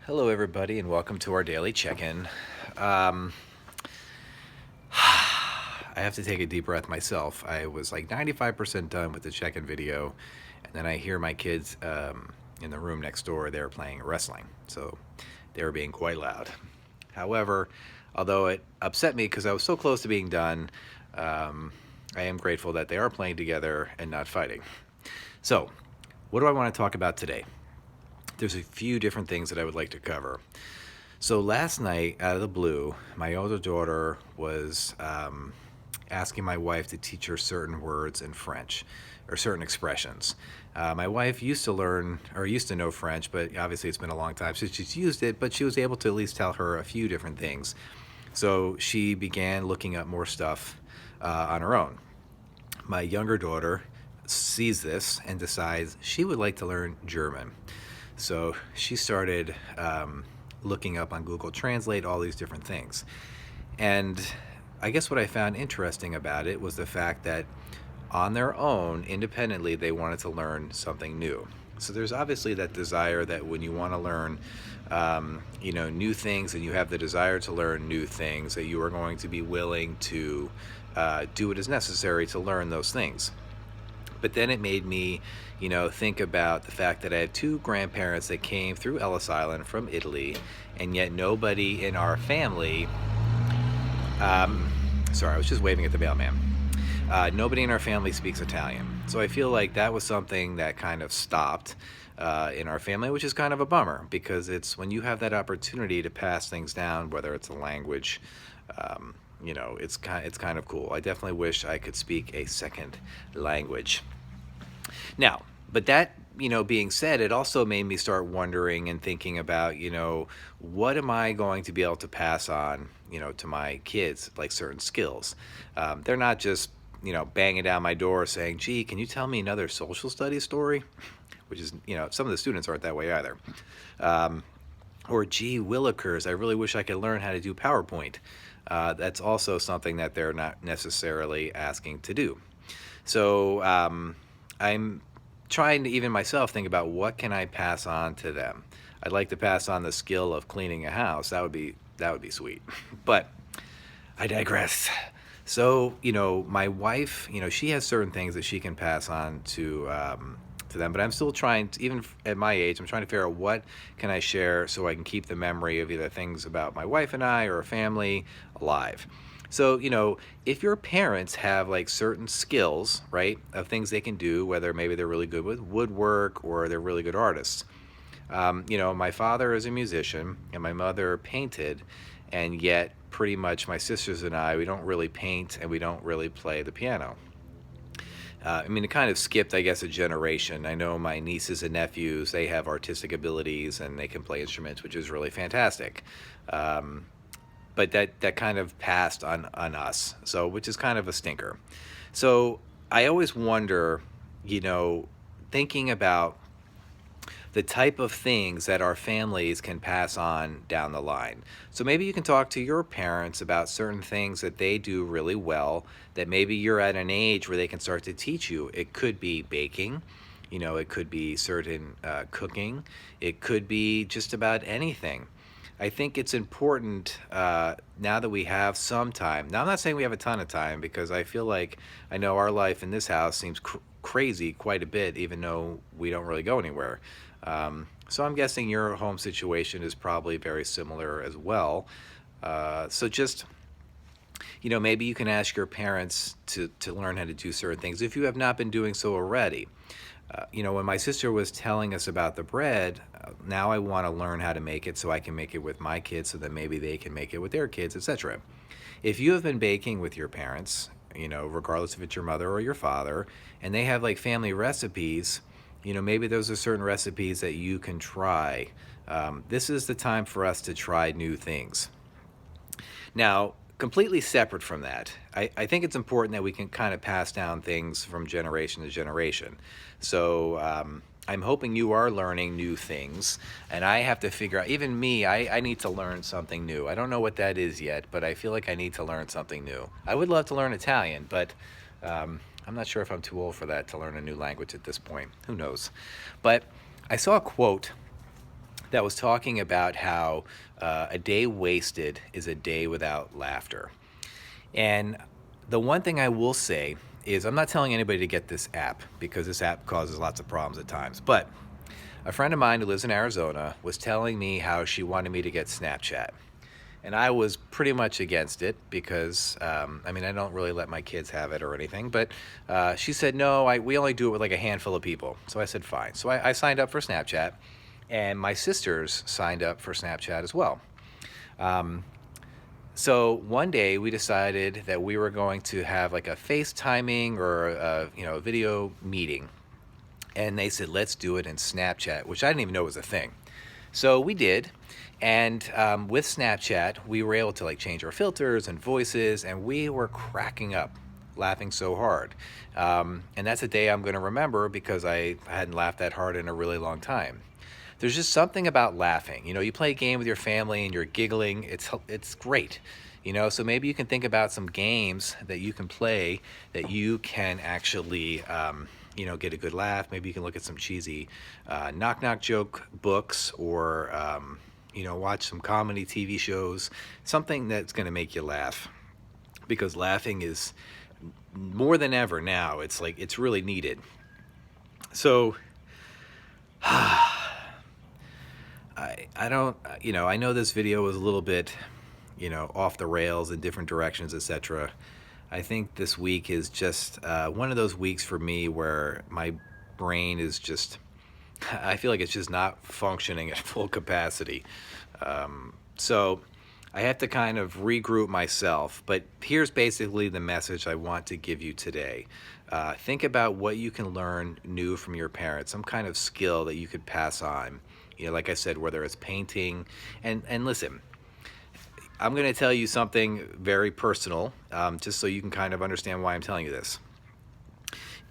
Hello, everybody, and welcome to our daily check-in. Um, I have to take a deep breath myself. I was like 95% done with the check-in video, and then I hear my kids in the room next door. They're playing wrestling, so they were being quite loud. However, although it upset me because I was so close to being done, um, I am grateful that they are playing together and not fighting. So, what do I want to talk about today? There's a few different things that I would like to cover. So last night, out of the blue, my older daughter was asking my wife to teach her certain words in French or certain expressions. My wife used to learn or used to know French, but obviously it's been a long time since she's used it, but she was able to at least tell her a few different things. So she began looking up more stuff on her own. My younger daughter sees this and decides she would like to learn German. So she started looking up on Google Translate all these different things. And I guess what I found interesting about it was the fact that on their own, independently, they wanted to learn something new. So there's obviously that desire that when you want to learn, new things, and you have the desire to learn new things, that you are going to be willing to do what is necessary to learn those things. But then it made me, think about the fact that I have two grandparents that came through Ellis Island from Italy, and yet nobody in our family, sorry, I was just waving at the mailman. Nobody in our family speaks Italian. So I feel like that was something that kind of stopped in our family, which is kind of a bummer because it's when you have that opportunity to pass things down, whether it's a language, it's kind of cool. I definitely wish I could speak a second language. Now, but that, being said, it also made me start wondering and thinking about, what am I going to be able to pass on, to my kids, like certain skills. They're not just, banging down my door saying, gee, can you tell me another social studies story? Which is, some of the students aren't that way either. Or gee willikers, I really wish I could learn how to do PowerPoint. That's also something that they're not necessarily asking to do. So I'm trying to even myself think about what can I pass on to them. I'd like to pass on the skill of cleaning a house. That would be sweet. But I digress. So, my wife, she has certain things that she can pass on to them, but I'm still trying to, even at my age, I'm trying to figure out what can I share so I can keep the memory of either things about my wife and I or a family alive. So, if your parents have like certain skills, right, of things they can do, whether maybe they're really good with woodwork or they're really good artists. My father is a musician and my mother painted, and yet pretty much my sisters and I, we don't really paint and we don't really play the piano. It kind of skipped, I guess, a generation. I know my nieces and nephews, they have artistic abilities and they can play instruments, which is really fantastic. But that kind of passed on us, so which is kind of a stinker. So I always wonder, thinking about the type of things that our families can pass on down the line. So maybe you can talk to your parents about certain things that they do really well that maybe you're at an age where they can start to teach you. It could be baking, it could be certain cooking, it could be just about anything. I think it's important now that we have some time. Now, I'm not saying we have a ton of time because I feel like I know our life in this house seems crazy quite a bit, even though we don't really go anywhere. So I'm guessing your home situation is probably very similar as well. So just, maybe you can ask your parents to learn how to do certain things if you have not been doing so already. When my sister was telling us about the bread, now I want to learn how to make it so I can make it with my kids so that maybe they can make it with their kids, etc. If you have been baking with your parents, regardless if it's your mother or your father, and they have like family recipes, maybe those are certain recipes that you can try. This is the time for us to try new things. Now, completely separate from that, I think it's important that we can kind of pass down things from generation to generation. So I'm hoping you are learning new things, and I have to figure out, even me, I need to learn something new. I don't know what that is yet, but I feel like I need to learn something new. I would love to learn Italian, but I'm not sure if I'm too old for that to learn a new language at this point. Who knows? But I saw a quote that was talking about how a day wasted is a day without laughter. And the one thing I will say is I'm not telling anybody to get this app because this app causes lots of problems at times. But a friend of mine who lives in Arizona was telling me how she wanted me to get Snapchat. And I was pretty much against it because, I mean, I don't really let my kids have it or anything. But she said, no, we only do it with like a handful of people. So I said, fine. So I signed up for Snapchat, and my sisters signed up for Snapchat as well. So one day we decided that we were going to have like a FaceTiming or a video meeting, and they said let's do it in Snapchat, which I didn't even know was a thing. So we did, and with Snapchat we were able to like change our filters and voices, and we were cracking up, laughing so hard. And that's a day I'm going to remember because I hadn't laughed that hard in a really long time. There's just something about laughing. You play a game with your family and you're giggling. It's great. So maybe you can think about some games that you can play that you can actually, get a good laugh. Maybe you can look at some cheesy knock knock joke books, or, watch some comedy TV shows, something that's going to make you laugh, because laughing is more than ever now. It's like, it's really needed. So, I don't, I know this video was a little bit, off the rails in different directions, etc. I think this week is just one of those weeks for me where my brain is just, I feel like it's just not functioning at full capacity. So I have to kind of regroup myself. But here's basically the message I want to give you today. Think about what you can learn new from your parents, some kind of skill that you could pass on. Like I said, whether it's painting, and listen, I'm going to tell you something very personal, just so you can kind of understand why I'm telling you this.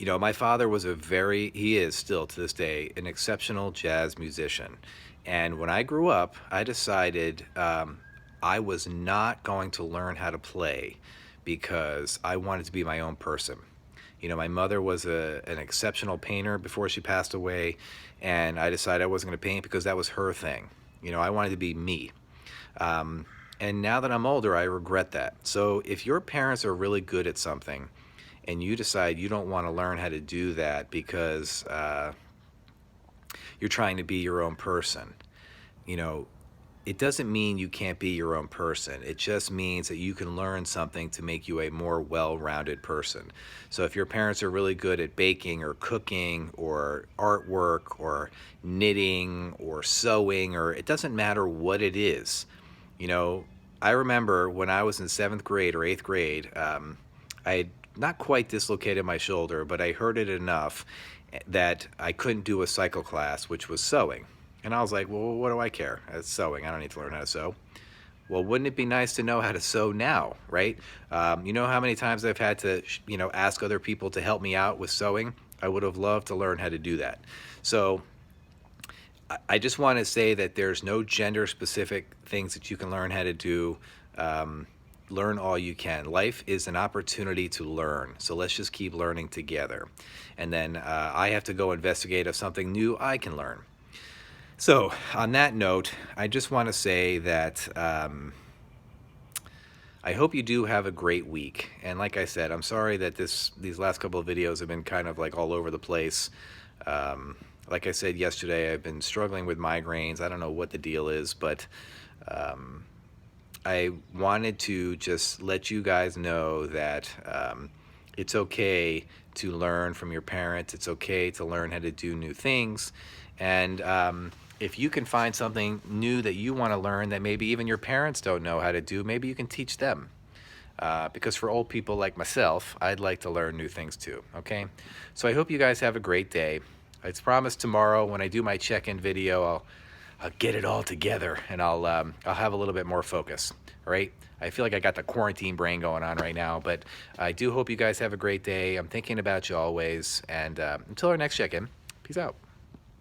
My father was he is still to this day, an exceptional jazz musician. And when I grew up, I decided I was not going to learn how to play because I wanted to be my own person. My mother was an exceptional painter before she passed away, and I decided I wasn't going to paint because that was her thing. I wanted to be me. And now that I'm older, I regret that. So if your parents are really good at something and you decide you don't want to learn how to do that because you're trying to be your own person, it doesn't mean you can't be your own person. It just means that you can learn something to make you a more well-rounded person. So if your parents are really good at baking or cooking or artwork or knitting or sewing, or it doesn't matter what it is. I remember when I was in 7th grade or 8th grade, I had not quite dislocated my shoulder, but I hurt it enough that I couldn't do a cycle class, which was sewing. And I was like, well, what do I care? It's sewing. I don't need to learn how to sew. Well, wouldn't it be nice to know how to sew now, right? You know how many times I've had to, ask other people to help me out with sewing? I would have loved to learn how to do that. So I just want to say that there's no gender-specific things that you can learn how to do. Learn all you can. Life is an opportunity to learn. So let's just keep learning together. And then I have to go investigate if something new I can learn. So on that note, I just want to say that I hope you do have a great week. And like I said, I'm sorry that these last couple of videos have been kind of like all over the place. Like I said yesterday, I've been struggling with migraines. I don't know what the deal is, but I wanted to just let you guys know that it's okay to learn from your parents. It's okay to learn how to do new things. And if you can find something new that you want to learn that maybe even your parents don't know how to do, maybe you can teach them. Because for old people like myself, I'd like to learn new things too, okay? So I hope you guys have a great day. It's promised tomorrow when I do my check-in video, I'll get it all together, and I'll have a little bit more focus, all right? I feel like I got the quarantine brain going on right now, but I do hope you guys have a great day. I'm thinking about you always, and until our next check-in, peace out.